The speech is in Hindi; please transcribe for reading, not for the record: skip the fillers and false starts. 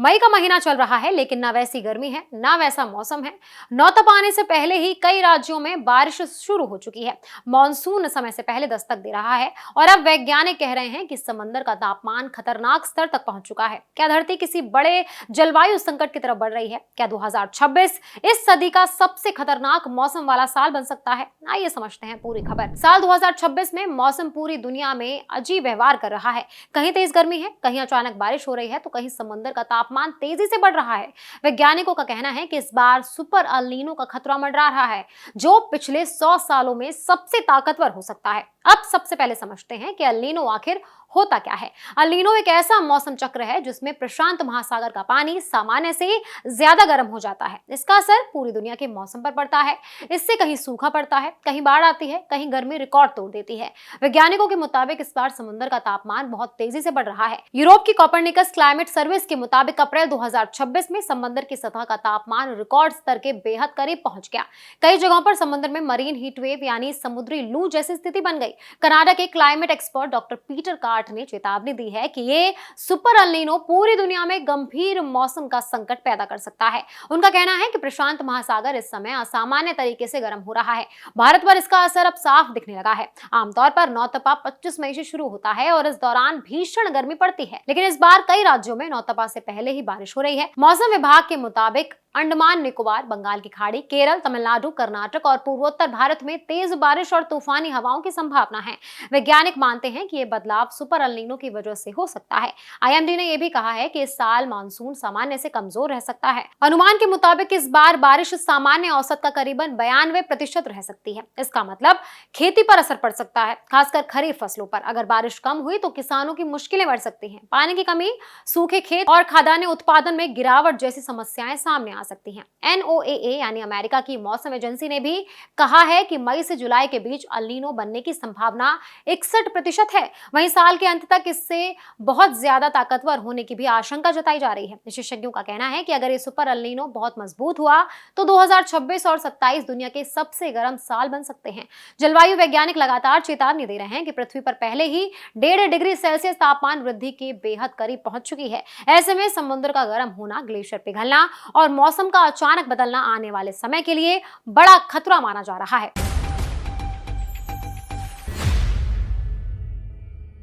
मई का महीना चल रहा है, लेकिन ना वैसी गर्मी है ना वैसा मौसम है। नौतपा आने से पहले ही कई राज्यों में बारिश शुरू हो चुकी है। मानसून समय से पहले दस्तक दे रहा है और अब वैज्ञानिक कह रहे हैं कि समंदर का तापमान खतरनाक स्तर तक पहुंच चुका है। क्या धरती किसी बड़े जलवायु संकट की तरफ बढ़ रही है? क्या 2026 इस सदी का सबसे खतरनाक मौसम वाला साल बन सकता है? आइए समझते हैं पूरी खबर। साल 2026 में मौसम पूरी दुनिया में अजीब व्यवहार कर रहा है। कहीं तेज गर्मी है, कहीं अचानक बारिश हो रही है, तो कहीं समंदर का तापमान तेजी से बढ़ रहा है। वैज्ञानिकों का कहना है कि इस बार सुपर अल नीनो का खतरा मंडरा रहा है, जो पिछले 100 सालों में सबसे ताकतवर हो सकता है। अब सबसे पहले समझते हैं कि अल नीनो आखिर होता क्या है। अल नीनो एक ऐसा मौसम चक्र है जिसमें प्रशांत महासागर का पानी सामान्य से ज्यादा गर्म हो जाता है। इसका असर पूरी दुनिया के मौसम पर पड़ता है। इससे कहीं सूखा पड़ता है, कहीं बाढ़ आती है, कहीं गर्मी रिकॉर्ड तोड़ देती है। वैज्ञानिकों के मुताबिक इस बार समुद्र का तापमान बहुत तेजी से बढ़ रहा है। यूरोप की कोपरनिकस क्लाइमेट सर्विस के मुताबिक अप्रैल 2026 में समंदर की सतह का तापमान रिकॉर्ड स्तर के बेहद करीब पहुंच गया। कई जगहों पर समुद्र में मरीन हीट वेव यानी समुद्री लू जैसी स्थिति बन गई। कनाडा के climate expert doctor Peter cart ने चेतावनी दी है कि ये सुपर अल नीनो पूरी दुनिया में गंभीर मौसम का संकट पैदा कर सकता है। उनका कहना है कि प्रशांत महासागर इस समय असामान्य तरीके से गर्म हो रहा है। भारत पर इसका असर अब साफ दिखने लगा है। आमतौर पर नौतपा 25 मई से शुरू होता है और इस दौरान भीषण गर्मी पड़ती है, लेकिन इस बार कई राज्यों में नौतपा से पहले ही बारिश हो रही है। मौसम विभाग के मुताबिक अंडमान निकोबार, बंगाल की खाड़ी, केरल, तमिलनाडु, कर्नाटक और पूर्वोत्तर भारत में तेज बारिश और तूफानी हवाओं की संभावना है। वैज्ञानिक मानते हैं कि ये बदलाव सुपर अल नीनो की वजह से हो सकता है। आईएमडी ने यह भी कहा है कि इस साल मानसून सामान्य से कमजोर रह सकता है। अनुमान के मुताबिक इस बार बारिश सामान्य औसत का करीबन 92% रह सकती है। इसका मतलब खेती पर असर पड़ सकता है, खासकर खरीफ फसलों पर। अगर बारिश कम हुई तो किसानों की मुश्किलें बढ़ सकती हैं। पानी की कमी, सूखे खेत और खाद्यान्न उत्पादन में गिरावट जैसी समस्याएं सामने आ सकती हैं। NOAA यानी अमेरिका की मौसम एजेंसी ने भी कहा है कि मई से जुलाई के बीच अल नीनो बनने की संभावना 61% है। वहीं साल के अंत तक इससे बहुत ज्यादा ताकतवर होने की भी आशंका जताई जा रही है। विशेषज्ञों का कहना है कि अगर ये सुपर अल नीनो बहुत मजबूत हुआ तो 2026 और 27 दुनिया के सबसे गर्म साल बन सकते हैं। जलवायु वैज्ञानिक लगातार चेतावनी दे रहे हैं कि पृथ्वी पर पहले ही 1.5 डिग्री सेल्सियस तापमान वृद्धि के बेहद करीब पहुंच चुकी है। ऐसे में समुद्र का गर्म होना, ग्लेशियर पिघलना और मौसम का अचानक बदलना आने वाले समय के लिए बड़ा खतरा माना जा रहा है।